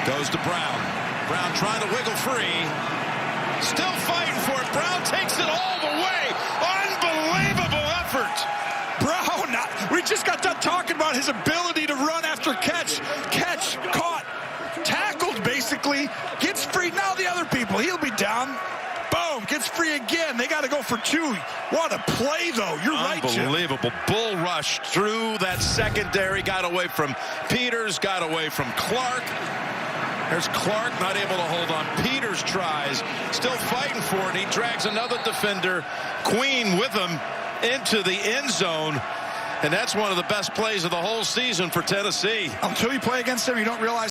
Goes to Brown. Brown trying to wiggle free. Still fighting for it. Brown takes it all the way. Unbelievable effort. Brown, we just got done talking about his ability to run after catch. Catch, caught, tackled basically, gets free. Now the other people, he'll be down. Boom, gets free again. They got to go for two. What a play, though. You're right, Jim. Unbelievable. Bull rush through that secondary. Got away from Peters, got away from Clark. There's Clark not able to hold on. Peters tries, still fighting for it. He drags another defender, Queen with him, into the end zone. And that's one of the best plays of the whole season for Tennessee. Until you play against him, you don't realize